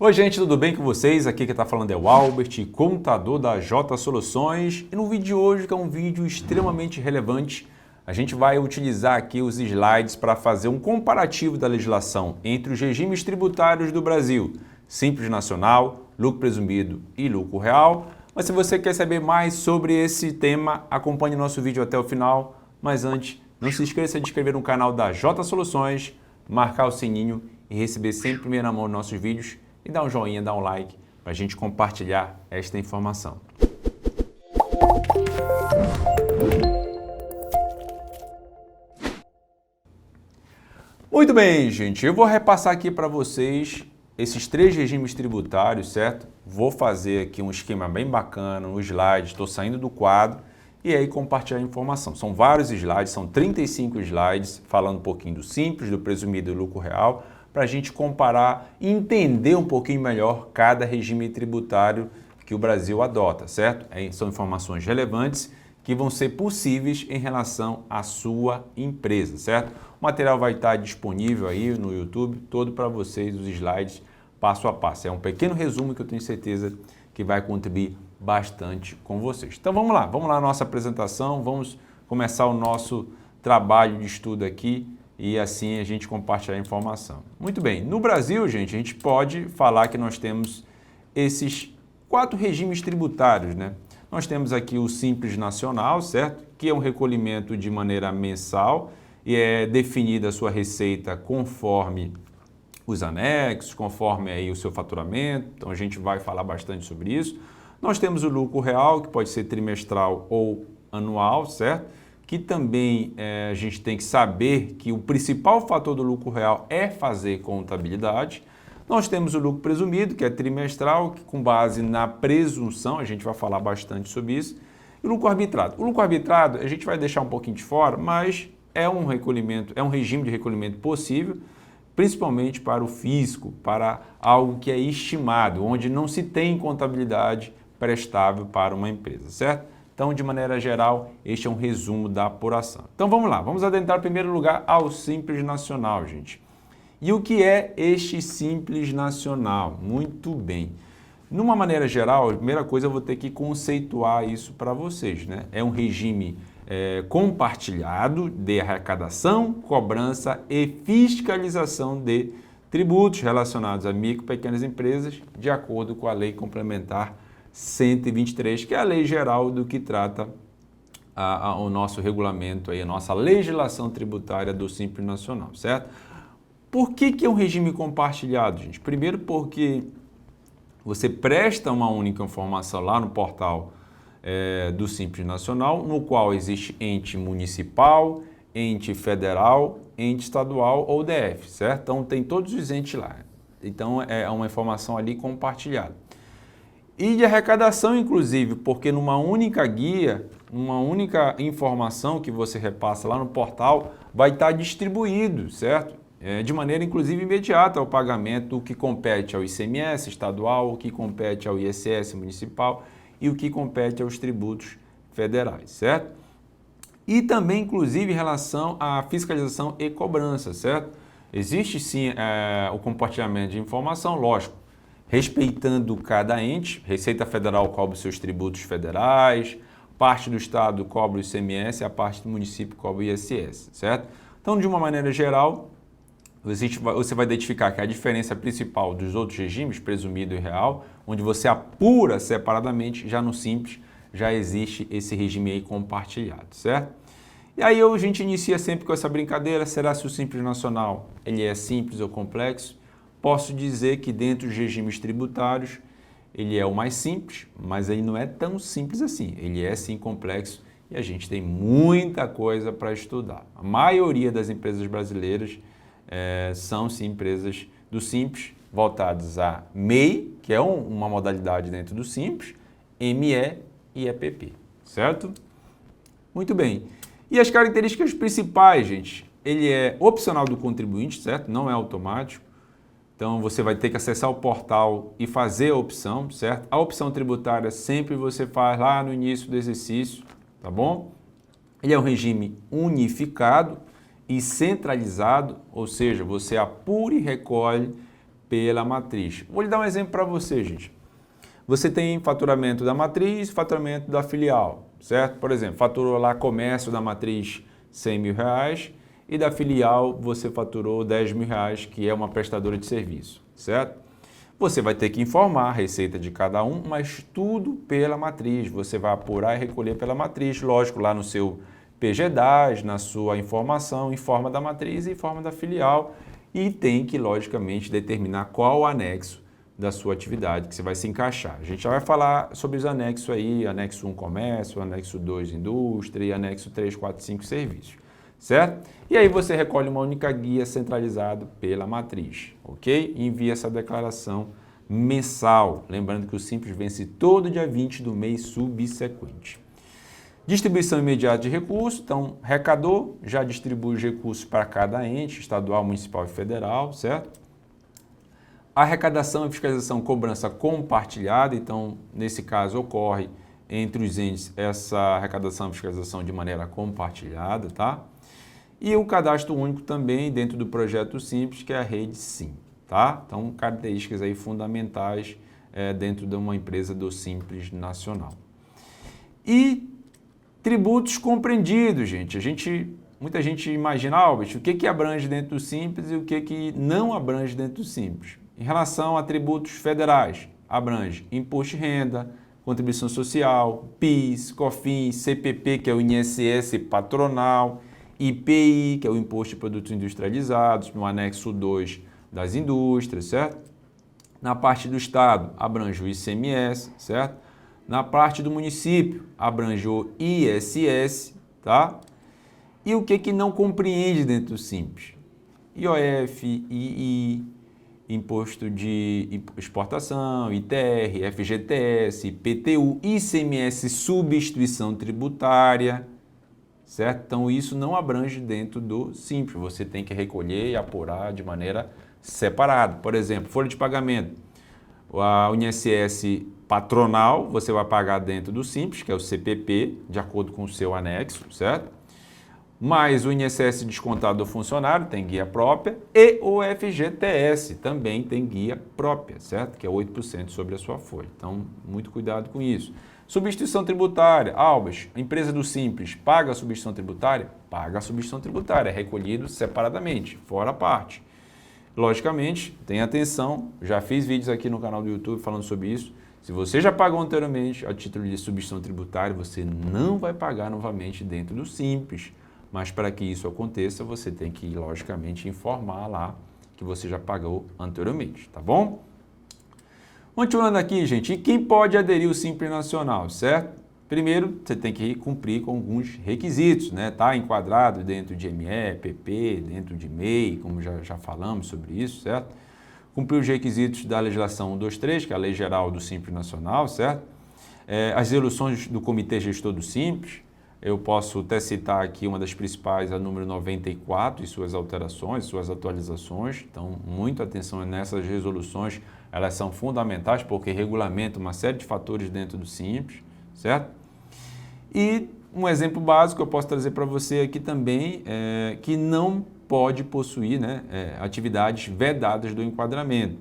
Oi gente, tudo bem com vocês? Aqui quem está falando é o Albert, contador da J Soluções. E no vídeo de hoje, que é um vídeo extremamente relevante, a gente vai utilizar aqui os slides para fazer um comparativo da legislação entre os regimes tributários do Brasil, Simples Nacional, Lucro Presumido e Lucro Real. Mas se você quer saber mais sobre esse tema, acompanhe nosso vídeo até o final. Mas antes, não se esqueça de inscrever no canal da J Soluções, marcar o sininho e receber sempre em primeira mão nossos vídeos. E dá um joinha, dá um like para a gente compartilhar esta informação. Muito bem, gente. Eu vou repassar aqui para vocês esses três regimes tributários, certo? Vou fazer aqui um esquema bem bacana, um slide, estou saindo do quadro e aí compartilhar a informação. São vários slides, são 35 slides, falando um pouquinho do Simples, do Presumido e do Lucro Real, para a gente comparar e entender um pouquinho melhor cada regime tributário que o Brasil adota, certo? São informações relevantes que vão ser possíveis em relação à sua empresa, certo? O material vai estar disponível aí no YouTube, todo para vocês, os slides passo a passo. É um pequeno resumo que eu tenho certeza que vai contribuir bastante com vocês. Então vamos lá à nossa apresentação, vamos começar o nosso trabalho de estudo aqui e assim a gente compartilhar a informação. Muito bem, no Brasil, gente, a gente pode falar que nós temos esses 4 regimes tributários, né? Nós temos aqui o Simples Nacional, certo? Que é um recolhimento de maneira mensal e é definida a sua receita conforme os anexos, conforme aí o seu faturamento. Então a gente vai falar bastante sobre isso. Nós temos o Lucro Real, que pode ser trimestral ou anual, certo? Que também a gente tem que saber que o principal fator do lucro real é fazer contabilidade. Nós temos o lucro presumido, que é trimestral, que com base na presunção, a gente vai falar bastante sobre isso. E o lucro arbitrado. O lucro arbitrado a gente vai deixar um pouquinho de fora, mas é um recolhimento, é um regime de recolhimento possível, principalmente para o fisco, para algo que é estimado, onde não se tem contabilidade prestável para uma empresa, certo? Então, de maneira geral, este é um resumo da apuração. Então, vamos lá. Vamos adentrar em primeiro lugar ao Simples Nacional, gente. E o que é este Simples Nacional? Muito bem. Numa maneira geral, a primeira coisa eu vou ter que conceituar isso para vocês, né? É um regime compartilhado de arrecadação, cobrança e fiscalização de tributos relacionados a micro e pequenas empresas, de acordo com a Lei Complementar 123, que é a lei geral do que trata o nosso regulamento, aí, a nossa legislação tributária do Simples Nacional, certo? Por que é um regime compartilhado, gente? Primeiro porque você presta uma única informação lá no portal do Simples Nacional, no qual existe ente municipal, ente federal, ente estadual ou DF, certo? Então tem todos os entes lá. Então é uma informação ali compartilhada. E de arrecadação, inclusive, porque numa única guia, uma única informação que você repassa lá no portal vai estar distribuído, certo? De maneira, inclusive, imediata ao pagamento o que compete ao ICMS estadual, o que compete ao ISS municipal e o que compete aos tributos federais, certo? E também, inclusive, em relação à fiscalização e cobrança, certo? Existe, sim, o compartilhamento de informação, lógico, respeitando cada ente. Receita Federal cobra os seus tributos federais, parte do Estado cobra o ICMS, a parte do município cobra o ISS, certo? Então, de uma maneira geral, você vai identificar que a diferença principal dos outros regimes, presumido e real, onde você apura separadamente, já no Simples, já existe esse regime aí compartilhado, certo? E aí a gente inicia sempre com essa brincadeira, será se o Simples Nacional ele é simples ou complexo? Posso dizer que dentro dos regimes tributários, ele é o mais simples, mas ele não é tão simples assim. Ele é sim complexo e a gente tem muita coisa para estudar. A maioria das empresas brasileiras são sim empresas do Simples, voltadas a MEI, que é uma modalidade dentro do Simples, ME e EPP, certo? Muito bem. E as características principais, gente, ele é opcional do contribuinte, certo? Não é automático. Então, você vai ter que acessar o portal e fazer a opção, certo? A opção tributária sempre você faz lá no início do exercício, tá bom? Ele é um regime unificado e centralizado, ou seja, você apura e recolhe pela matriz. Vou lhe dar um exemplo para você, gente. Você tem faturamento da matriz e faturamento da filial, certo? Por exemplo, faturou lá comércio da matriz R$100.000 e da filial você faturou R$10.000, que é uma prestadora de serviço, certo? Você vai ter que informar a receita de cada um, mas tudo pela matriz. Você vai apurar e recolher pela matriz, lógico, lá no seu PGDAS, na sua informação, informa da matriz e informa da filial e tem que, logicamente, determinar qual o anexo da sua atividade que você vai se encaixar. A gente já vai falar sobre os anexos aí, anexo 1 comércio, anexo 2 indústria e anexo 3, 4, 5 serviços, certo? E aí você recolhe uma única guia centralizada pela matriz, ok? E envia essa declaração mensal, lembrando que o Simples vence todo dia 20 do mês subsequente. Distribuição imediata de recursos, então arrecadou, já distribui os recursos para cada ente, estadual, municipal e federal, certo? Arrecadação e fiscalização, cobrança compartilhada, então nesse caso ocorre entre os entes essa arrecadação e fiscalização de maneira compartilhada, tá? E o cadastro único também dentro do projeto Simples, que é a rede Sim, tá? Então características aí fundamentais dentro de uma empresa do Simples Nacional. E tributos compreendidos, gente. Muita gente imagina, Albert, o que abrange dentro do Simples e o que não abrange dentro do Simples. Em relação a tributos federais, abrange imposto de renda, contribuição social, PIS, COFINS, CPP, que é o INSS patronal, IPI, que é o Imposto de Produtos Industrializados, no anexo 2 das indústrias, certo? Na parte do Estado, abrange o ICMS, certo? Na parte do município, abrange o ISS, tá? E o que não compreende dentro do Simples? IOF, II, Imposto de Exportação, ITR, FGTS, IPTU, ICMS, substituição tributária, certo? Então isso não abrange dentro do Simples, você tem que recolher e apurar de maneira separada. Por exemplo, folha de pagamento, o INSS patronal você vai pagar dentro do Simples, que é o CPP, de acordo com o seu anexo, certo? Mas o INSS descontado do funcionário tem guia própria e o FGTS também tem guia própria, certo? Que é 8% sobre a sua folha. Então, muito cuidado com isso. Substituição tributária. Albert, a empresa do Simples paga a substituição tributária? Paga a substituição tributária, é recolhido separadamente, fora a parte. Logicamente, tenha atenção, já fiz vídeos aqui no canal do YouTube falando sobre isso. Se você já pagou anteriormente a título de substituição tributária, você não vai pagar novamente dentro do Simples. Mas para que isso aconteça, você tem que, logicamente, informar lá que você já pagou anteriormente, tá bom? Continuando aqui, gente, e quem pode aderir ao Simples Nacional, certo? Primeiro, você tem que cumprir com alguns requisitos, né? Tá enquadrado dentro de ME, PP, dentro de MEI, como já falamos sobre isso, certo? Cumprir os requisitos da legislação 123, que é a Lei Geral do Simples Nacional, certo? As resoluções do Comitê Gestor do Simples. Eu posso até citar aqui uma das principais, a número 94, e suas alterações, suas atualizações. Então, muita atenção nessas resoluções, elas são fundamentais porque regulamentam uma série de fatores dentro do Simples, certo? E um exemplo básico que eu posso trazer para você aqui também é que não pode possuir, né, atividades vedadas do enquadramento,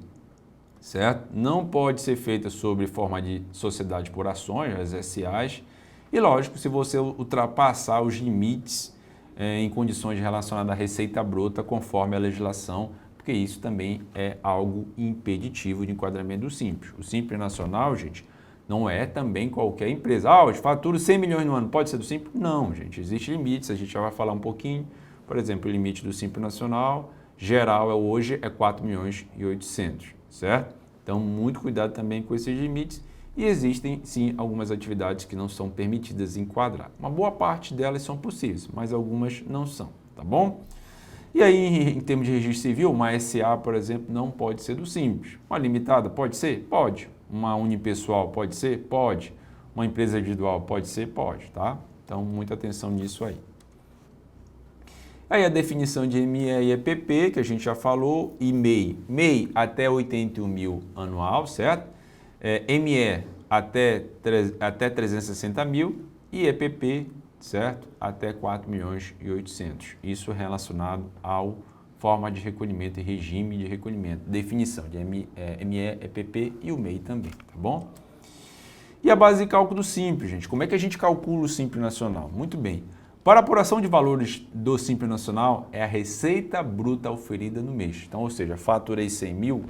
certo? Não pode ser feita sob forma de sociedade por ações, as SAs. E lógico, se você ultrapassar os limites em condições relacionadas à receita bruta conforme a legislação, porque isso também é algo impeditivo de enquadramento do Simples. O Simples Nacional, gente, não é também qualquer empresa. Eu faturo 100 milhões no ano, pode ser do Simples? Não, gente, existem limites, a gente já vai falar um pouquinho. Por exemplo, o limite do Simples Nacional geral hoje é 4 milhões e 800, certo? Então, muito cuidado também com esses limites. E existem, sim, algumas atividades que não são permitidas enquadrar. Uma boa parte delas são possíveis, mas algumas não são, tá bom? E aí, em termos de registro civil, uma SA, por exemplo, não pode ser do Simples. Uma limitada pode ser? Pode. Uma unipessoal pode ser? Pode. Uma empresa individual pode ser? Pode, tá? Então, muita atenção nisso aí. Aí a definição de ME e EPP, que a gente já falou, e MEI. MEI até 81 mil anual, certo? ME até 360 mil e EPP, certo? Até 4 milhões e 800. Isso relacionado ao forma de recolhimento e regime de recolhimento, definição de ME, EPP e o MEI também, tá bom? E a base de cálculo do Simples, gente. Como é que a gente calcula o Simples Nacional? Muito bem. Para a apuração de valores do Simples Nacional, é a receita bruta oferida no mês. Então, ou seja, faturei 100 mil,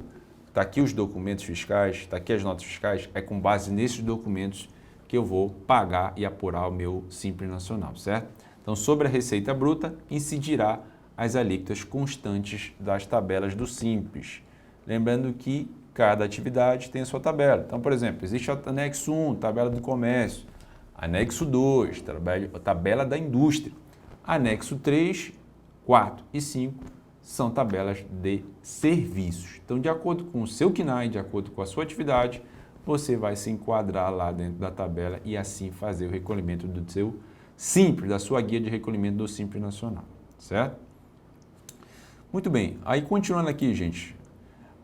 está aqui os documentos fiscais, está aqui as notas fiscais, é com base nesses documentos que eu vou pagar e apurar o meu Simples Nacional, certo? Então, sobre a receita bruta, incidirá as alíquotas constantes das tabelas do Simples. Lembrando que cada atividade tem a sua tabela. Então, por exemplo, existe o anexo 1, tabela do comércio, anexo 2, tabela da indústria, anexo 3, 4 e 5 são tabelas de serviços. Então, de acordo com o seu KNAI, de acordo com a sua atividade, você vai se enquadrar lá dentro da tabela e assim fazer o recolhimento do seu Simples, da sua guia de recolhimento do Simples Nacional, certo? Muito bem, aí continuando aqui, gente.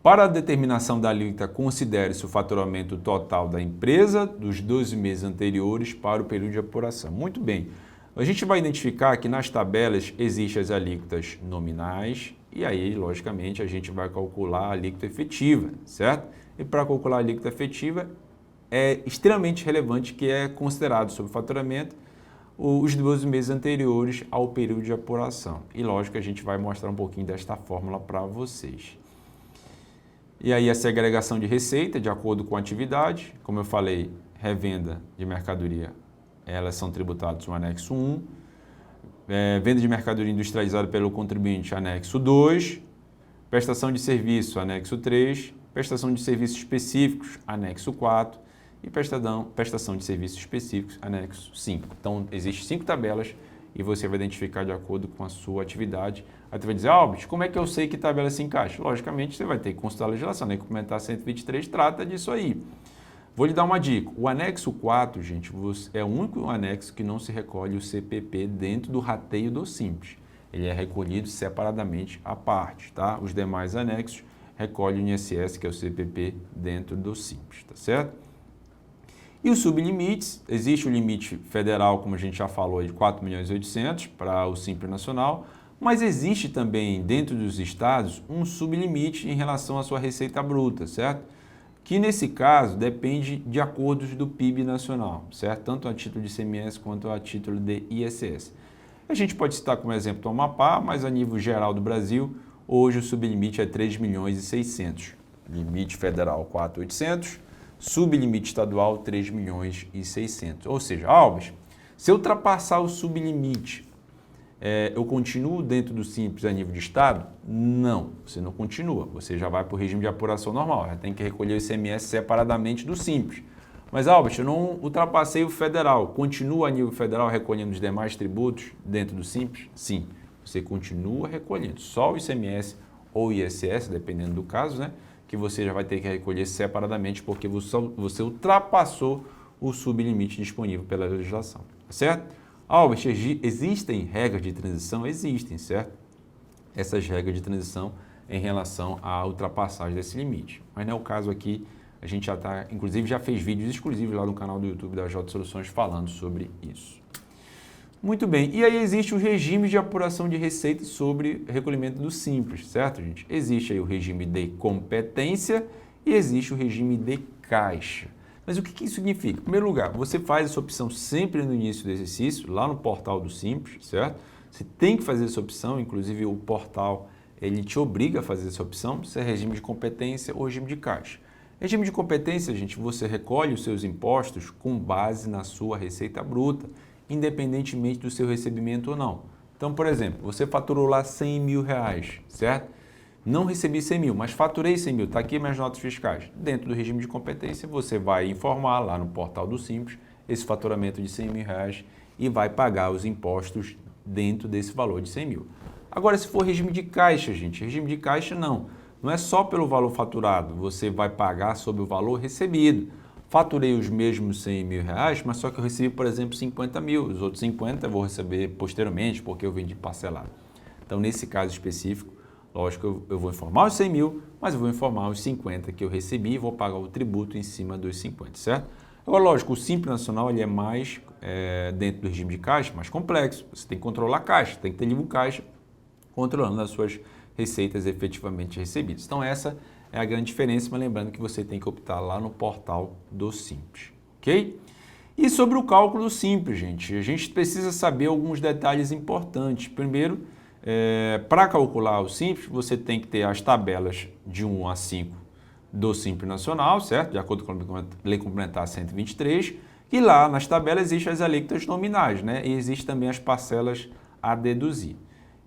Para a determinação da alíquota, considere-se o faturamento total da empresa dos 12 meses anteriores para o período de apuração. Muito bem, a gente vai identificar que nas tabelas existem as alíquotas nominais e aí, logicamente, a gente vai calcular a alíquota efetiva, certo? E para calcular a alíquota efetiva, é extremamente relevante que é considerado sobre o faturamento os 12 meses anteriores ao período de apuração. E lógico, a gente vai mostrar um pouquinho desta fórmula para vocês. E aí a segregação de receita, de acordo com a atividade, como eu falei, revenda de mercadoria, elas são tributadas no anexo 1, venda de mercadoria industrializada pelo contribuinte, anexo 2, prestação de serviço, anexo 3, prestação de serviços específicos, anexo 4 e prestação de serviços específicos, anexo 5. Então, existem 5 tabelas e você vai identificar de acordo com a sua atividade. Aí você vai dizer, Albert, como é que eu sei que tabela se encaixa? Logicamente, você vai ter que consultar a legislação, né? Complementar 123 trata disso aí. Vou lhe dar uma dica. O anexo 4, gente, é o único anexo que não se recolhe o CPP dentro do rateio do Simples. Ele é recolhido separadamente à parte, tá? Os demais anexos recolhem o INSS, que é o CPP, dentro do Simples, tá certo? E os sublimites, existe o limite federal, como a gente já falou, de 4.800.000 para o Simples Nacional, mas existe também dentro dos estados um sublimite em relação à sua receita bruta, certo? Que nesse caso depende de acordos do PIB nacional, certo? Tanto a título de ICMS quanto a título de ISS. A gente pode citar como exemplo o Amapá, mas a nível geral do Brasil, hoje o sublimite é 3.600.000. Limite federal 4.800, sublimite estadual 3.600.000. Ou seja, Albert, se eu ultrapassar o sublimite, eu continuo dentro do Simples a nível de estado? Não, você não continua. Você já vai para o regime de apuração normal, já tem que recolher o ICMS separadamente do Simples. Mas, Albert, eu não ultrapassei o federal. Continua a nível federal recolhendo os demais tributos dentro do Simples? Sim, você continua recolhendo. Só o ICMS ou ISS, dependendo do caso, né? Que você já vai ter que recolher separadamente porque você ultrapassou o sublimite disponível pela legislação, tá certo? Albert, existem regras de transição? Existem, certo? Essas regras de transição em relação à ultrapassagem desse limite. Mas não é o caso aqui, a gente já está, inclusive já fez vídeos exclusivos lá no canal do YouTube da J Soluções falando sobre isso. Muito bem, e aí existe o regime de apuração de receita sobre recolhimento do Simples, certo, gente? Existe aí o regime de competência e existe o regime de caixa. Mas o que isso significa? Em primeiro lugar, você faz essa opção sempre no início do exercício, lá no portal do Simples, certo? Você tem que fazer essa opção, inclusive o portal ele te obriga a fazer essa opção, se é regime de competência ou regime de caixa. Regime de competência, gente, você recolhe os seus impostos com base na sua receita bruta, independentemente do seu recebimento ou não. Então, por exemplo, você faturou lá 100 mil reais, certo? Não recebi 100 mil, mas faturei 100 mil, está aqui minhas notas fiscais. Dentro do regime de competência, você vai informar lá no portal do Simples esse faturamento de 100 mil reais e vai pagar os impostos dentro desse valor de 100 mil. Agora, se for regime de caixa, gente, regime de caixa não é só pelo valor faturado, você vai pagar sobre o valor recebido. Faturei os mesmos 100 mil reais, mas só que eu recebi, por exemplo, 50 mil. Os outros 50 eu vou receber posteriormente, porque eu vendi parcelado. Então, nesse caso específico, lógico, eu vou informar os 100 mil, mas eu vou informar os 50 que eu recebi e vou pagar o tributo em cima dos 50, certo? Agora, lógico, o Simples Nacional ele é mais, dentro do regime de caixa, mais complexo. Você tem que controlar a caixa, tem que ter livro caixa, controlando as suas receitas efetivamente recebidas. Então essa é a grande diferença, mas lembrando que você tem que optar lá no portal do Simples, ok? E sobre o cálculo simples, gente, a gente precisa saber alguns detalhes importantes. Primeiro, para calcular o Simples, você tem que ter as tabelas de 1 a 5 do Simples Nacional, certo? De acordo com a Lei Complementar 123, e lá nas tabelas existem as alíquotas nominais, né? E existem também as parcelas a deduzir.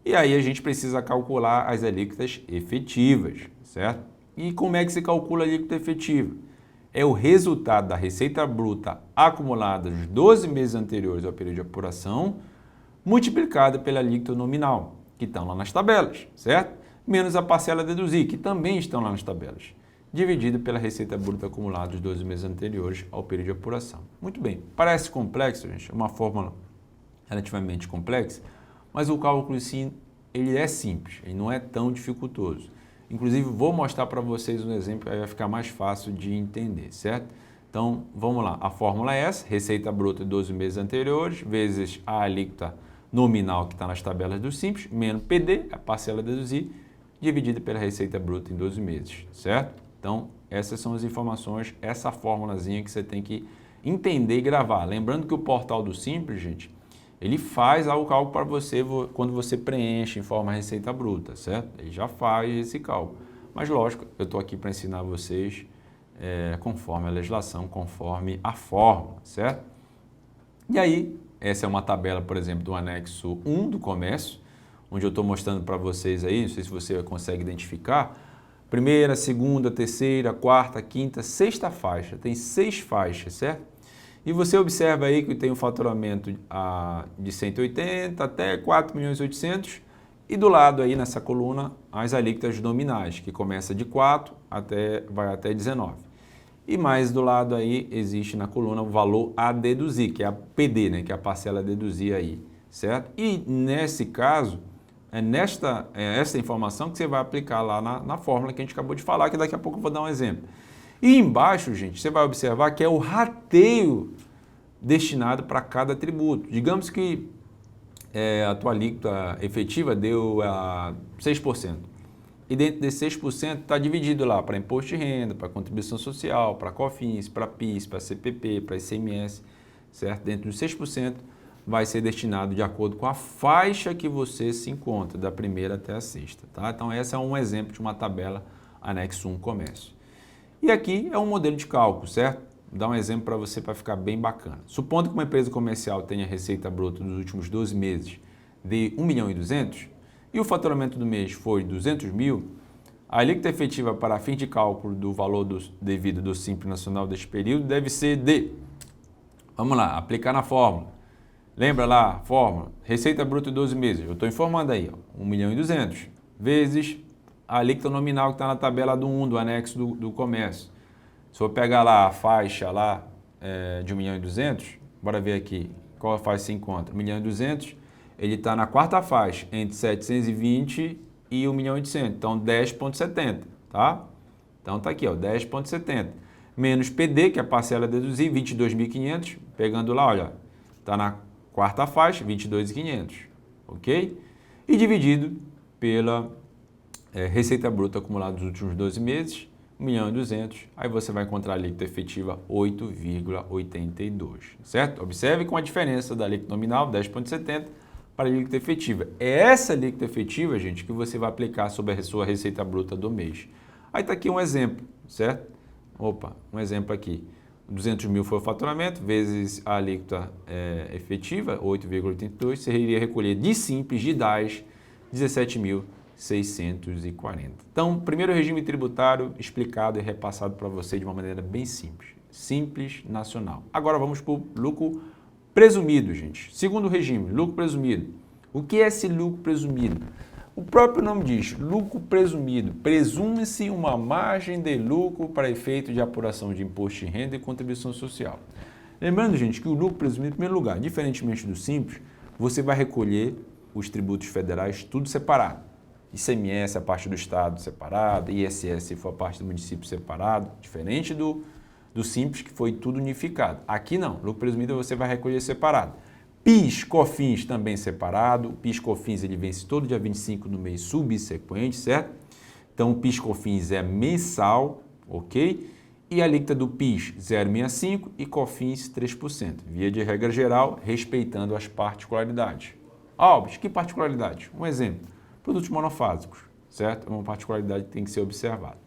E aí a gente precisa calcular as alíquotas efetivas, certo? E como é que se calcula a alíquota efetiva? É o resultado da receita bruta acumulada nos 12 meses anteriores ao período de apuração, multiplicada pela alíquota nominal, que estão lá nas tabelas, certo? Menos a parcela a deduzir, que também estão lá nas tabelas, dividido pela receita bruta acumulada dos 12 meses anteriores ao período de apuração. Muito bem, parece complexo, gente, é uma fórmula relativamente complexa, mas o cálculo sim, ele é simples, ele não é tão dificultoso. Inclusive, vou mostrar para vocês um exemplo, aí vai ficar mais fácil de entender, certo? Então, vamos lá. A fórmula é essa, receita bruta de 12 meses anteriores, vezes a alíquota nominal que está nas tabelas do Simples, menos PD, a parcela a deduzir, dividida pela receita bruta em 12 meses, certo? Então, essas são as informações, essa formulazinha que você tem que entender e gravar. Lembrando que o portal do Simples, gente, ele faz lá o cálculo para você quando você preenche em forma receita bruta, certo? Ele já faz esse cálculo. Mas, lógico, eu estou aqui para ensinar vocês conforme a legislação, conforme a fórmula, certo? E aí, essa é uma tabela, por exemplo, do anexo 1 do comércio, onde eu estou mostrando para vocês aí, não sei se você consegue identificar, primeira, segunda, terceira, quarta, quinta, sexta faixa, tem 6 faixas, certo? E você observa aí que tem um faturamento de 180 até 4.800.000 e do lado aí nessa coluna as alíquotas nominais, que começa de 4 vai até 19. E mais do lado aí existe na coluna o valor a deduzir, que é a PD, né, que é a parcela a deduzir aí, certo? E nesse caso, essa informação que você vai aplicar lá na fórmula que a gente acabou de falar, que daqui a pouco eu vou dar um exemplo. E embaixo, gente, você vai observar que é o rateio destinado para cada tributo. Digamos que a tua alíquota efetiva deu 6%. E dentro desse 6% está dividido lá para imposto de renda, para contribuição social, para COFINS, para PIS, para CPP, para ICMS, certo? Dentro dos 6% vai ser destinado de acordo com a faixa que você se encontra, da primeira até a sexta, tá? Então, esse é um exemplo de uma tabela anexo 1 comércio. E aqui é um modelo de cálculo, certo? Vou dar um exemplo para você para ficar bem bacana. Supondo que uma empresa comercial tenha receita bruta dos últimos 12 meses de 1.200.000 e o faturamento do mês foi 200.000, a alíquota efetiva para fim de cálculo do valor devido do Simples Nacional deste período deve ser de, vamos lá, aplicar na fórmula. Lembra lá, fórmula, receita bruta de 12 meses, eu estou informando aí, 1.200.000, vezes a alíquota nominal que está na tabela do 1, do anexo do comércio. Se eu pegar lá a faixa lá de 1.200.000, bora ver aqui qual a faixa se encontra. 1.200.000, ele está na quarta faixa, entre 720 e 1.800.000, então 10,70, tá? Então tá aqui, ó, 10,70. Menos PD, que é a parcela a deduzir, 22.500, pegando lá, olha, está na quarta faixa, 22.500, ok? E dividido pela receita bruta acumulada dos últimos 12 meses, 1.200.000, aí você vai encontrar a alíquota efetiva 8,82, certo? Observe com a diferença da alíquota nominal, 10,70, para a alíquota efetiva. É essa alíquota efetiva, gente, que você vai aplicar sobre a sua receita bruta do mês. Aí está aqui um exemplo, certo? Opa, um exemplo aqui. 200.000 foi o faturamento, vezes a alíquota efetiva, 8,82, você iria recolher de Simples, de DAS, 17.640. Então, primeiro regime tributário explicado e repassado para você de uma maneira bem simples. Simples nacional. Agora vamos para o lucro presumido, gente. Segundo regime, lucro presumido. O que é esse lucro presumido? O próprio nome diz, lucro presumido. Presume-se uma margem de lucro para efeito de apuração de imposto de renda e contribuição social. Lembrando, gente, que o lucro presumido, em primeiro lugar, diferentemente do Simples, você vai recolher os tributos federais tudo separado. ICMS, a parte do Estado separado, ISS, se for a parte do município separado, diferente do Simples, que foi tudo unificado. Aqui não, lucro presumido você vai recolher separado. PIS, COFINS também separado. O PIS, COFINS ele vence todo dia 25 no mês subsequente, certo? Então, o PIS, COFINS é mensal, ok? E a alíquota do PIS 0,65 e COFINS 3%. Via de regra geral, respeitando as particularidades. Alves, que particularidade? Um exemplo, produtos monofásicos, certo? É uma particularidade que tem que ser observada.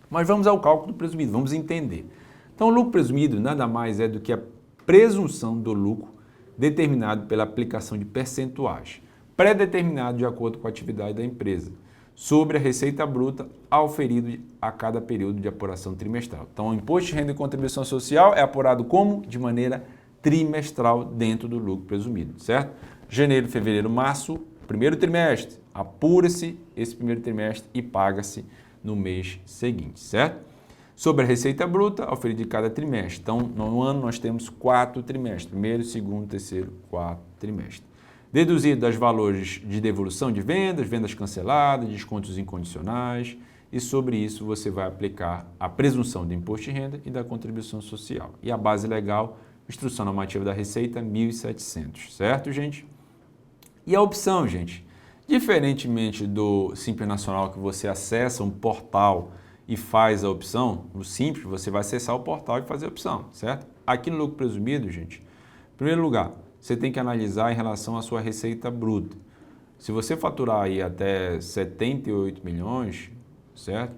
Mas vamos ao cálculo do presumido, vamos entender. Então, o lucro presumido nada mais é do que a presunção do lucro determinado pela aplicação de percentuais, pré-determinado de acordo com a atividade da empresa, sobre a receita bruta auferido a cada período de apuração trimestral. Então, o imposto de renda e contribuição social é apurado como? De maneira trimestral dentro do lucro presumido, certo? Janeiro, fevereiro, março, primeiro trimestre, apura-se esse primeiro trimestre e paga-se no mês seguinte, certo? Sobre a receita bruta, auferida de cada trimestre. Então, no ano nós temos 4 trimestres, primeiro, segundo, terceiro, quarto trimestre. Deduzido das valores de devolução de vendas, vendas canceladas, descontos incondicionais, e sobre isso você vai aplicar a presunção do imposto de renda e da contribuição social. E a base legal, Instrução Normativa da Receita, 1.700, certo, gente? E a opção, gente, diferentemente do Simples Nacional que você acessa um portal e faz a opção, no Simples você vai acessar o portal e fazer a opção, certo? Aqui no lucro presumido, gente, em primeiro lugar, você tem que analisar em relação à sua receita bruta. Se você faturar aí até 78 milhões, certo?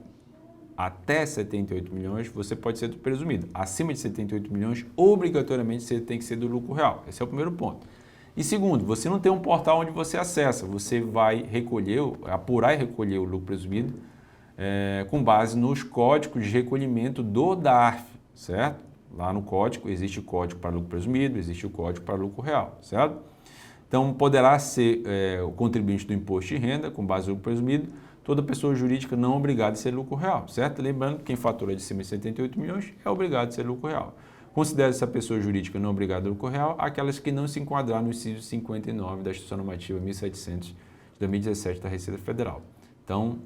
Até 78 milhões, você pode ser do presumido. Acima de 78 milhões, obrigatoriamente você tem que ser do lucro real. Esse é o primeiro ponto. E segundo, você não tem um portal onde você acessa, você vai recolher, apurar e recolher o lucro presumido com base nos códigos de recolhimento do DARF, certo? Lá no código, existe o código para lucro presumido, existe o código para lucro real, certo? Então, poderá ser o contribuinte do imposto de renda, com base no lucro presumido, toda pessoa jurídica não obrigada a ser lucro real, certo? Lembrando que quem fatura de cima de 78 milhões é obrigado a ser lucro real. Considera essa pessoa jurídica não obrigada a lucro real aquelas que não se enquadraram no inciso 59 da Instrução Normativa 1.700 de 2017 da Receita Federal. Então,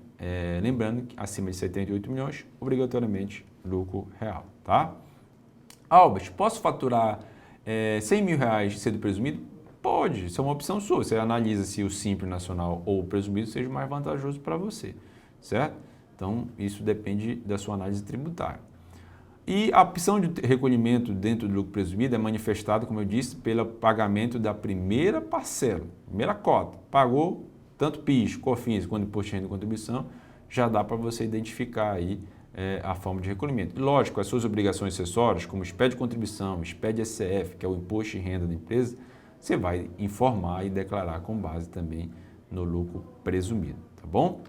lembrando que acima de 78 milhões, obrigatoriamente lucro real, tá? Albert, posso faturar 100 mil reais de cedo presumido? Pode, isso é uma opção sua. Você analisa se o Simples Nacional ou o presumido seja mais vantajoso para você, certo? Então, isso depende da sua análise tributária. E a opção de recolhimento dentro do lucro presumido é manifestada, como eu disse, pelo pagamento da primeira parcela, primeira cota. Pagou tanto PIS, COFINS quanto Imposto de Renda e Contribuição, já dá para você identificar aí a forma de recolhimento. Lógico, as suas obrigações acessórias, como SPED de contribuição, SPED SF, que é o Imposto de Renda da empresa, você vai informar e declarar com base também no lucro presumido, tá bom?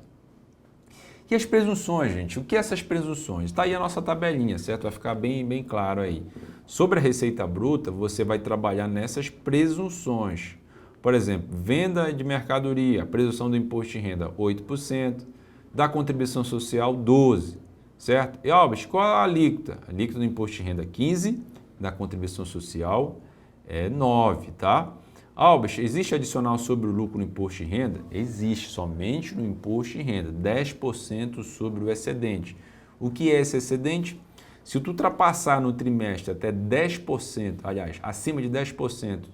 E as presunções, gente? O que é essas presunções? Está aí a nossa tabelinha, certo? Vai ficar bem claro aí. Sobre a receita bruta, você vai trabalhar nessas presunções. Por exemplo, venda de mercadoria, presunção do imposto de renda 8%, da contribuição social 12%, certo? E, Albert, qual a alíquota? A alíquota do imposto de renda 15%, da contribuição social 9%, tá? Albert, existe adicional sobre o lucro no imposto de renda? Existe, somente no imposto de renda, 10% sobre o excedente. O que é esse excedente? Se tu ultrapassar no trimestre até 10%, aliás, acima de 10%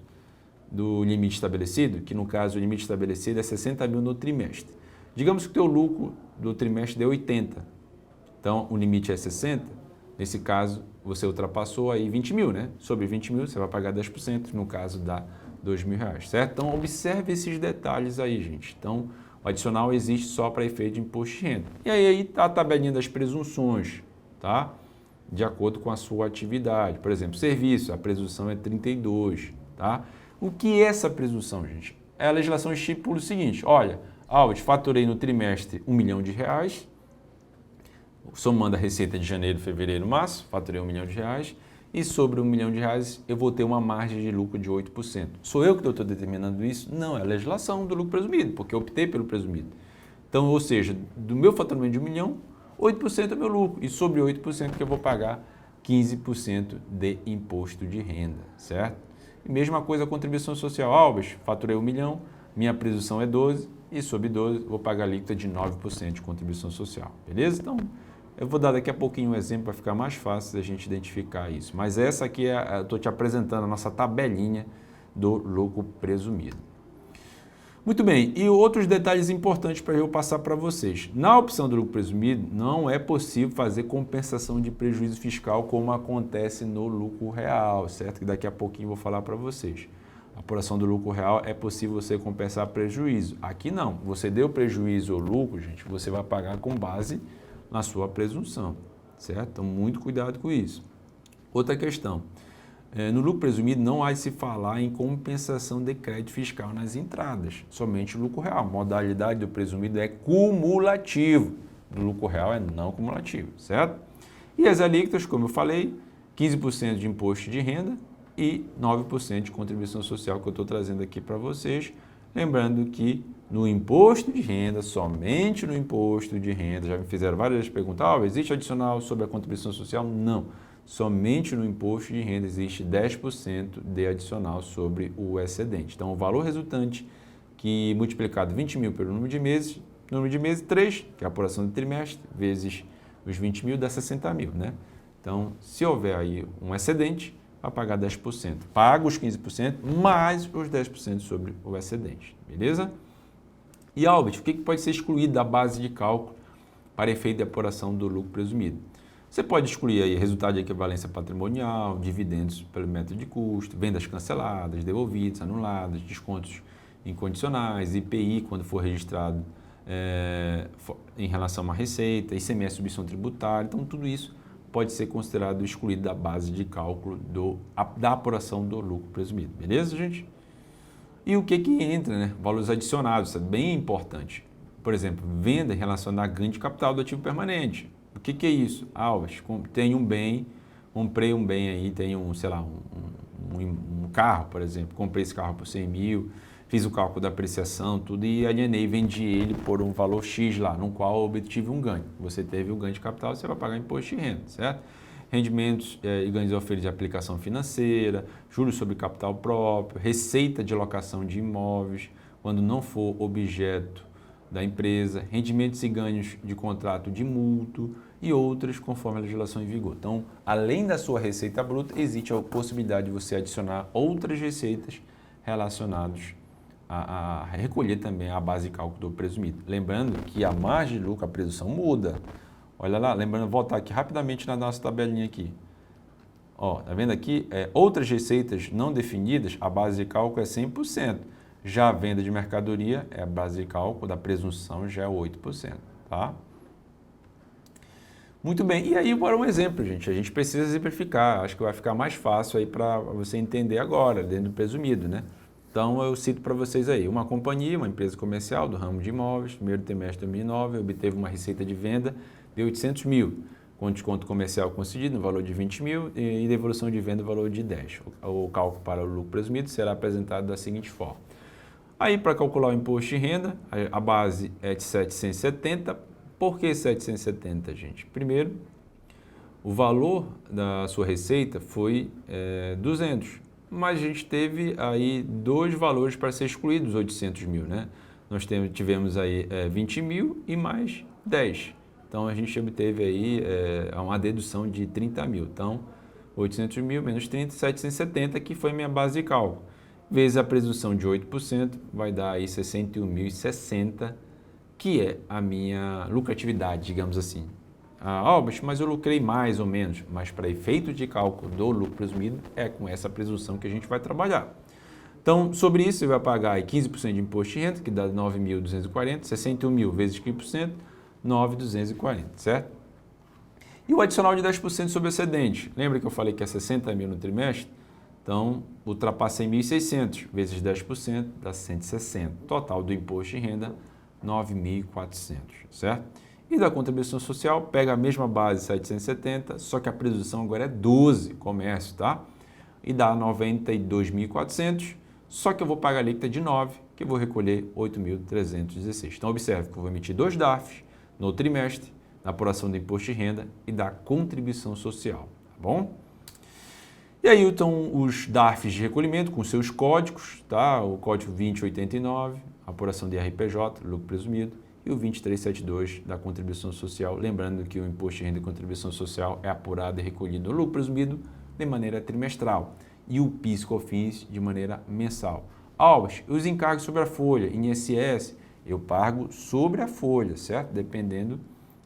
do limite estabelecido, que no caso o limite estabelecido é 60 mil no trimestre. Digamos que o teu lucro do trimestre deu 80, então o limite é 60, nesse caso você ultrapassou aí 20 mil, né? Sobre 20 mil você vai pagar 10%, no caso dá R$2.000, certo? Então observe esses detalhes aí, gente. Então o adicional existe só para efeito de imposto de renda. E aí está a tabelinha das presunções, tá? De acordo com a sua atividade. Por exemplo, serviço, a presunção é 32, tá? O que é essa presunção, gente? A legislação estipula o seguinte, olha, Albert, faturei no trimestre R$1 milhão, somando a receita de janeiro, fevereiro, março, faturei R$1 milhão, e sobre R$1 milhão eu vou ter uma margem de lucro de 8%. Sou eu que estou determinando isso? Não, é a legislação do lucro presumido, porque eu optei pelo presumido. Então, ou seja, do meu faturamento de R$1 milhão, 8% é meu lucro, e sobre 8% que eu vou pagar 15% de imposto de renda, certo? E mesma coisa a contribuição social. Albert, faturei R$1 milhão, minha presunção é 12, e sobre 12 vou pagar a alíquota de 9% de contribuição social, beleza? Então, eu vou dar daqui a pouquinho um exemplo para ficar mais fácil da gente identificar isso. Mas essa aqui, eu estou te apresentando a nossa tabelinha do lucro presumido. Muito bem, e outros detalhes importantes para eu passar para vocês. Na opção do lucro presumido, não é possível fazer compensação de prejuízo fiscal como acontece no lucro real, certo? Que daqui a pouquinho eu vou falar para vocês. A apuração do lucro real é possível você compensar prejuízo. Aqui não, você deu prejuízo ou lucro, gente, você vai pagar com base na sua presunção, certo? Então, muito cuidado com isso. Outra questão. No lucro presumido não há de se falar em compensação de crédito fiscal nas entradas, somente o lucro real. A modalidade do presumido é cumulativo, do lucro real é não cumulativo, certo? E as alíquotas, como eu falei, 15% de imposto de renda e 9% de contribuição social que eu estou trazendo aqui para vocês. Lembrando que no imposto de renda, somente no imposto de renda, já me fizeram várias perguntas, existe adicional sobre a contribuição social? Não. Somente no imposto de renda existe 10% de adicional sobre o excedente. Então, o valor resultante que multiplicado 20 mil pelo número de meses 3, que é a apuração de trimestre, vezes os 20 mil, dá 60 mil, né? Então, se houver aí um excedente, vai pagar 10%. Paga os 15% mais os 10% sobre o excedente, beleza? E, Albert, o que pode ser excluído da base de cálculo para efeito de apuração do lucro presumido? Você pode excluir aí resultado de equivalência patrimonial, dividendos pelo método de custo, vendas canceladas, devolvidas, anuladas, descontos incondicionais, IPI quando for registrado em relação a uma receita, ICMS submissão tributária. Então, tudo isso pode ser considerado excluído da base de cálculo da apuração do lucro presumido. Beleza, gente? E o que entra, né? Valores adicionados, isso é bem importante. Por exemplo, venda relacionada a ganho de capital do ativo permanente. O que é isso? Tem um bem, comprei um bem aí, tem um carro, por exemplo, comprei esse carro por 100 mil, fiz o cálculo da apreciação, tudo, e alienei, vendi ele por um valor X lá, no qual obtive um ganho. Você teve o ganho de capital, você vai pagar imposto de renda, certo? Rendimentos e ganhos oferidos de aplicação financeira, juros sobre capital próprio, receita de locação de imóveis, quando não for objeto da empresa, rendimentos e ganhos de contrato de mútuo e outras conforme a legislação em vigor. Então, além da sua receita bruta, existe a possibilidade de você adicionar outras receitas relacionadas a recolher também a base de cálculo do presumido. Lembrando que a margem de lucro, a presunção muda. Olha lá, lembrando, voltar aqui rapidamente na nossa tabelinha aqui. Ó, tá vendo aqui? Outras receitas não definidas, a base de cálculo é 100%. Já a venda de mercadoria, a base de cálculo da presunção já é 8%, tá? Muito bem, e aí para um exemplo, gente, a gente precisa exemplificar, acho que vai ficar mais fácil aí para você entender agora, dentro do presumido, né? Então eu cito para vocês aí, uma companhia, uma empresa comercial do ramo de imóveis, primeiro trimestre de 2009, obteve uma receita de venda de 800 mil, com desconto comercial concedido no valor de 20 mil e devolução de venda no valor de 10. O cálculo para o lucro presumido será apresentado da seguinte forma. Aí, para calcular o imposto de renda, a base é de 770. Por que 770, gente? Primeiro, o valor da sua receita foi 200, mas a gente teve aí dois valores para ser excluídos, 800 mil, né? Nós tivemos aí 20 mil e mais 10. Então, a gente obteve aí uma dedução de 30 mil. Então, 800 mil menos 30, 770, que foi minha base de cálculo. Vezes a presunção de 8%, vai dar aí 61.060, que é a minha lucratividade, digamos assim. Mas eu lucrei mais ou menos, mas para efeito de cálculo do lucro presumido, é com essa presunção que a gente vai trabalhar. Então, sobre isso, você vai pagar aí 15% de imposto de renda, que dá 9.240, 61 mil vezes 15%, 9.240, certo? E o adicional de 10% sobre o excedente. Lembra que eu falei que é 60 mil no trimestre? Então, ultrapassa 1.600 vezes 10%, dá 160. Total do imposto de renda, 9.400, certo? E da contribuição social, pega a mesma base, 770, só que a presunção agora é 12, comércio, tá? E dá 92.400, só que eu vou pagar a alíquota de 9, que eu vou recolher 8.316. Então, observe que eu vou emitir 2 DARFs no trimestre, na apuração do imposto de renda e da contribuição social, tá bom? E aí estão os DARFs de recolhimento com seus códigos, tá? O código 2089, apuração de RPJ, lucro presumido, e o 2372 da contribuição social. Lembrando que o imposto de renda e contribuição social é apurado e recolhido no lucro presumido de maneira trimestral. e o PIS/COFINS de maneira mensal. Albas, os encargos sobre a folha, INSS, eu pago sobre a folha, certo? Dependendo,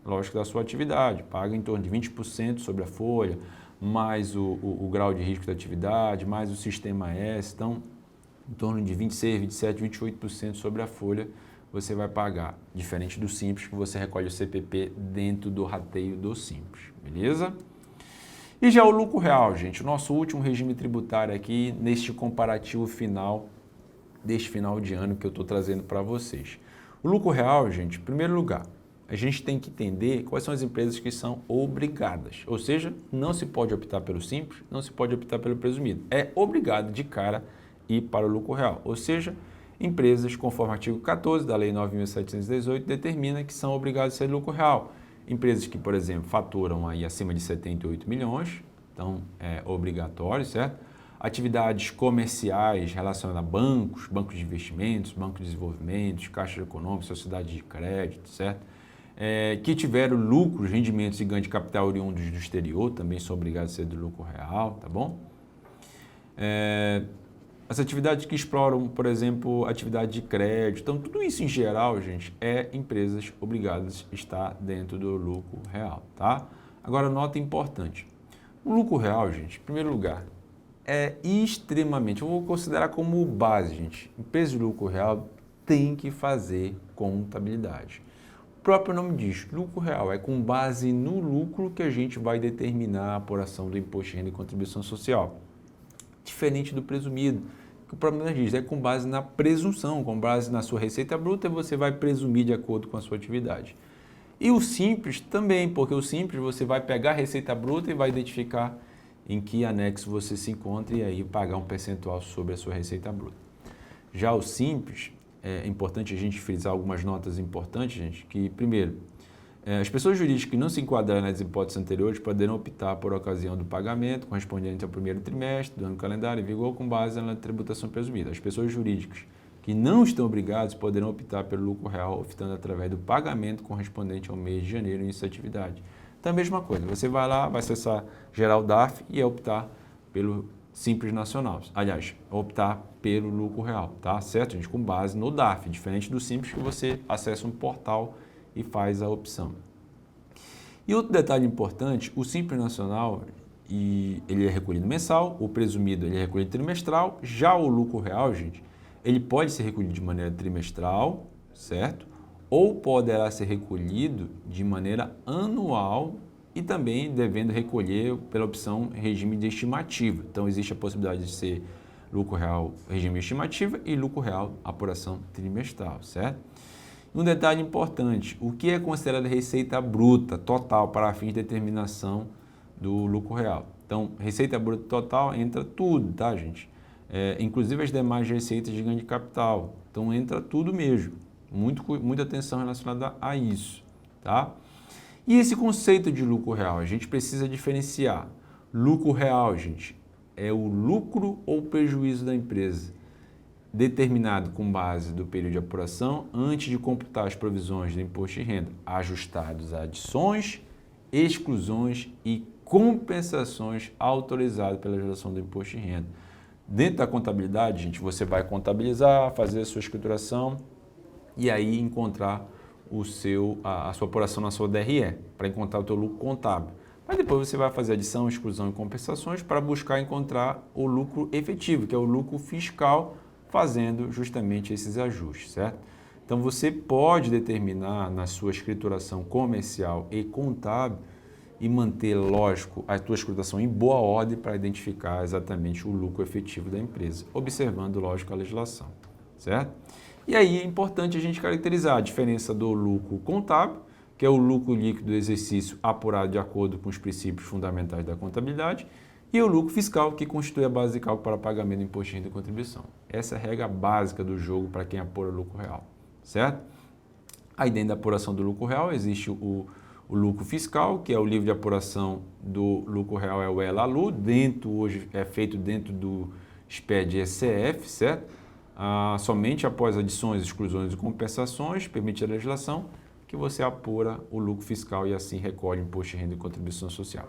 lógico, da sua atividade. Paga em torno de 20% sobre a folha, mais o grau de risco da atividade, mais o sistema S. Então, em torno de 26%, 27%, 28% sobre a folha você vai pagar. Diferente do Simples, que você recolhe o CPP dentro do rateio do Simples. Beleza? E já o lucro real, gente, o nosso último regime tributário aqui, neste comparativo final, deste final de ano que eu estou trazendo para vocês. O lucro real, gente, em primeiro lugar, a gente tem que entender quais são as empresas que são obrigadas. Ou seja, não se pode optar pelo simples, não se pode optar pelo presumido. É obrigado de cara ir para o lucro real. Ou seja, empresas, conforme o artigo 14 da Lei 9.718, determina que são obrigadas a ser lucro real. Empresas que, por exemplo, faturam aí acima de 78 milhões, então é obrigatório, certo? Atividades comerciais relacionadas a bancos, bancos de investimentos, bancos de desenvolvimento, caixas econômicas, sociedades de crédito, certo? Que tiveram lucros, rendimentos e ganho de capital oriundos do exterior, também são obrigados a ser do lucro real, tá bom? As atividades que exploram, por exemplo, atividade de crédito, então tudo isso em geral, gente, é empresas obrigadas a estar dentro do lucro real, tá? Agora, nota importante, o lucro real, gente, em primeiro lugar, é extremamente, eu vou considerar como base, gente, empresas de lucro real tem que fazer contabilidade. O próprio nome diz, lucro real, é com base no lucro que a gente vai determinar a apuração do imposto de renda e contribuição social. Diferente do presumido, que o próprio nome diz, é com base na presunção, com base na sua receita bruta, você vai presumir de acordo com a sua atividade. E o simples também, porque o simples você vai pegar a receita bruta e vai identificar em que anexo você se encontra e aí pagar um percentual sobre a sua receita bruta. Já o simples, é importante a gente frisar algumas notas importantes, gente, que primeiro, as pessoas jurídicas que não se enquadrarem nas hipóteses anteriores poderão optar por ocasião do pagamento correspondente ao primeiro trimestre do ano calendário em vigor com base na tributação presumida. As pessoas jurídicas que não estão obrigadas poderão optar pelo lucro real, optando através do pagamento correspondente ao mês de janeiro início da atividade. Então, a mesma coisa, você vai lá, vai acessar geral DAF e optar pelo Simples Nacional. Aliás, optar pelo lucro real, tá? Certo, gente? Com base no DAF, diferente do Simples que você acessa um portal e faz a opção. E outro detalhe importante, o Simples Nacional, ele é recolhido mensal, o presumido ele é recolhido trimestral, já o lucro real, gente, ele pode ser recolhido de maneira trimestral, certo? Ou poderá ser recolhido de maneira anual e também devendo recolher pela opção regime de estimativa. Então, existe a possibilidade de ser lucro real regime de estimativa e lucro real apuração trimestral, certo? Um detalhe importante, o que é considerado receita bruta total para fins de determinação do lucro real? Então, receita bruta total entra tudo, tá, gente? Inclusive as demais receitas de ganho de capital. Então, entra tudo mesmo. Muita atenção relacionada a isso, tá? E esse conceito de lucro real, a gente precisa diferenciar. Lucro real, gente, é o lucro ou prejuízo da empresa, determinado com base do período de apuração antes de computar as provisões do imposto de renda, ajustados a adições, exclusões e compensações autorizadas pela legislação do imposto de renda. Dentro da contabilidade, gente, você vai contabilizar, fazer a sua escrituração e aí encontrar a sua apuração na sua DRE, para encontrar o teu lucro contábil. Mas depois você vai fazer adição, exclusão e compensações para buscar encontrar o lucro efetivo, que é o lucro fiscal, fazendo justamente esses ajustes, certo? Então você pode determinar na sua escrituração comercial e contábil e manter, lógico, a tua escrituração em boa ordem para identificar exatamente o lucro efetivo da empresa, observando, lógico, a legislação, certo? E aí é importante a gente caracterizar a diferença do lucro contábil, que é o lucro líquido do exercício apurado de acordo com os princípios fundamentais da contabilidade, e o lucro fiscal, que constitui a base de cálculo para pagamento do imposto de renda e contribuição. Essa é a regra básica do jogo para quem apura lucro real, certo? Aí dentro da apuração do lucro real existe o lucro fiscal, que é o livro de apuração do lucro real, é o ELALU, hoje é feito dentro do SPED ECF, certo? Somente após adições, exclusões e compensações, permite a legislação, que você apura o lucro fiscal e assim recolhe imposto de renda e contribuição social.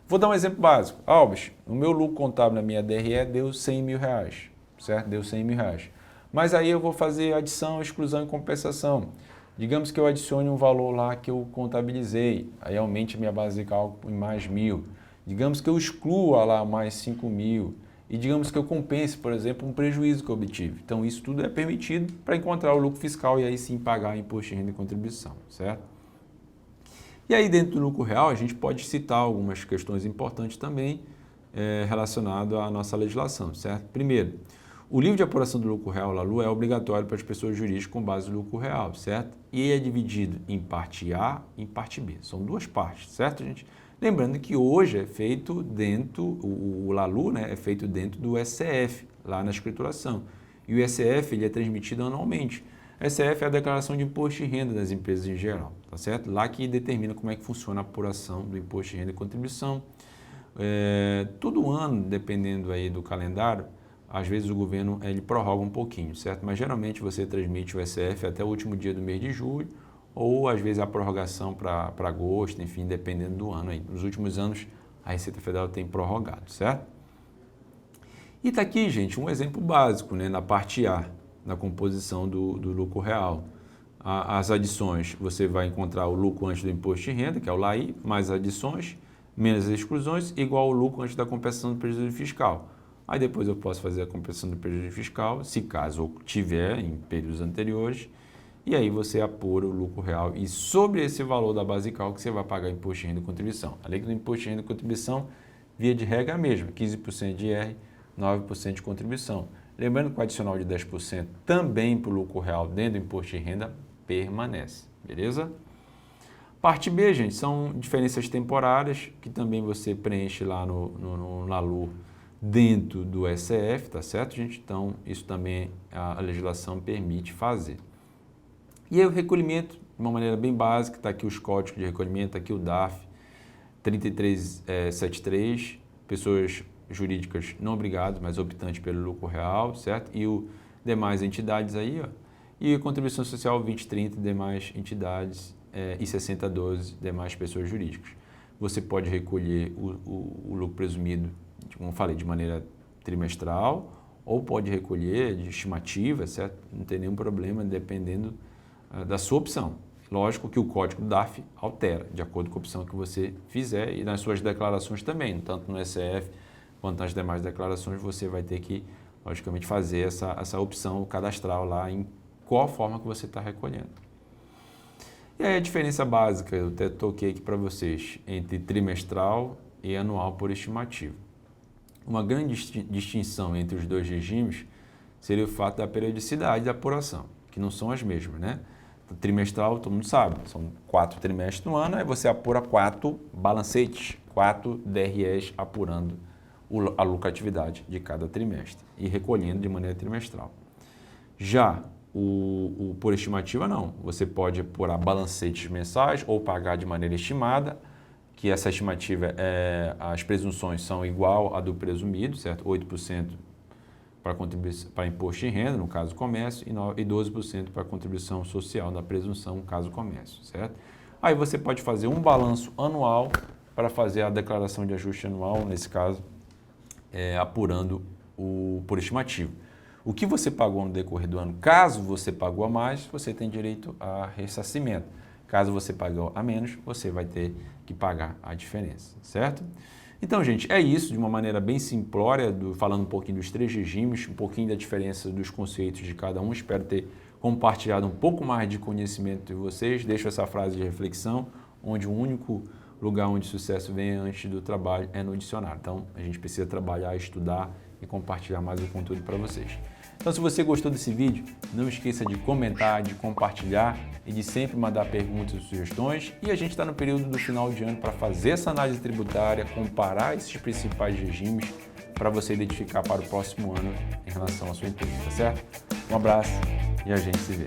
Vou dar um exemplo básico. Albis, o meu lucro contábil na minha DRE deu 100 mil reais, certo? Deu 100 mil reais. Mas aí eu vou fazer adição, exclusão e compensação. Digamos que eu adicione um valor lá que eu contabilizei, aí aumente a minha base de cálculo em mais 1.000. Digamos que eu exclua lá mais 5 mil e digamos que eu compense, por exemplo, um prejuízo que eu obtive. Então isso tudo é permitido para encontrar o lucro fiscal e aí sim pagar imposto de renda e contribuição, certo? E aí dentro do lucro real a gente pode citar algumas questões importantes também relacionadas à nossa legislação, certo? Primeiro, o livro de apuração do lucro real, LALU, é obrigatório para as pessoas jurídicas com base no lucro real, certo? E é dividido em parte A e em parte B. São duas partes, certo, gente? Lembrando que hoje é feito dentro, o LALU, né, é feito dentro do SCF, lá na escrituração. E o SCF ele é transmitido anualmente. SCF é a declaração de imposto de renda das empresas em geral, tá certo? Lá que determina como é que funciona a apuração do imposto de renda e contribuição. Todo ano, dependendo aí do calendário, às vezes o governo ele prorroga um pouquinho, certo? Mas geralmente você transmite o SCF até o último dia do mês de julho, ou às vezes a prorrogação para agosto, enfim, dependendo do ano aí. Nos últimos anos a Receita Federal tem prorrogado, certo? E está aqui, gente, um exemplo básico, né, na parte A, na composição do lucro real. As adições, você vai encontrar o lucro antes do imposto de renda, que é o LAI, mais adições, menos as exclusões, igual ao lucro antes da compensação do prejuízo fiscal. Aí depois eu posso fazer a compensação do prejuízo fiscal, se caso tiver em períodos anteriores, e aí você apura o lucro real e sobre esse valor da base de cálculo você vai pagar imposto de renda e contribuição. A lei do imposto de renda e contribuição, via de regra, é a mesma, 15% de IR, 9% de contribuição. Lembrando que o adicional de 10% também para o lucro real dentro do imposto de renda permanece, beleza? Parte B, gente, são diferenças temporárias que também você preenche lá no LALU dentro do SCF, tá certo, gente? Então, isso também a legislação permite fazer. E aí o recolhimento, de uma maneira bem básica, está aqui os códigos de recolhimento, aqui o DARF 3373, pessoas jurídicas não obrigadas, mas optantes pelo lucro real, certo? E o demais entidades aí, ó. E a contribuição social 2030, demais entidades e 6012, demais pessoas jurídicas. Você pode recolher o lucro presumido, como eu falei, de maneira trimestral, ou pode recolher de estimativa, certo? Não tem nenhum problema, dependendo da sua opção. Lógico que o código do DARF altera, de acordo com a opção que você fizer e nas suas declarações também, tanto no SCF quanto nas demais declarações, você vai ter que, logicamente, fazer essa opção cadastral lá em qual forma que você está recolhendo. E aí a diferença básica, eu até toquei aqui para vocês, entre trimestral e anual por estimativa. Uma grande distinção entre os dois regimes seria o fato da periodicidade da apuração, que não são as mesmas, né? Trimestral, todo mundo sabe, são 4 trimestres no ano, aí você apura 4 balancetes, 4 DREs apurando a lucratividade de cada trimestre e recolhendo de maneira trimestral. Já o por estimativa não, você pode apurar balancetes mensais ou pagar de maneira estimada, que essa estimativa, as presunções são igual à do presumido, certo? 8% para imposto de renda, no caso comércio, e 12% para contribuição social na presunção, no caso comércio, certo? Aí você pode fazer um balanço anual para fazer a declaração de ajuste anual, nesse caso, apurando o por estimativa. O que você pagou no decorrer do ano, caso você pagou a mais, você tem direito a ressarcimento. Caso você pagou a menos, você vai ter que pagar a diferença, certo? Então, gente, é isso, de uma maneira bem simplória, falando um pouquinho dos 3 regimes, um pouquinho da diferença dos conceitos de cada um. Espero ter compartilhado um pouco mais de conhecimento de vocês. Deixo essa frase de reflexão, onde o único lugar onde sucesso vem antes do trabalho é no dicionário. Então, a gente precisa trabalhar, estudar e compartilhar mais o conteúdo para vocês. Então, se você gostou desse vídeo, não esqueça de comentar, de compartilhar e de sempre mandar perguntas e sugestões. E a gente está no período do final de ano para fazer essa análise tributária, comparar esses principais regimes para você identificar para o próximo ano em relação à sua empresa, tá certo? Um abraço e a gente se vê.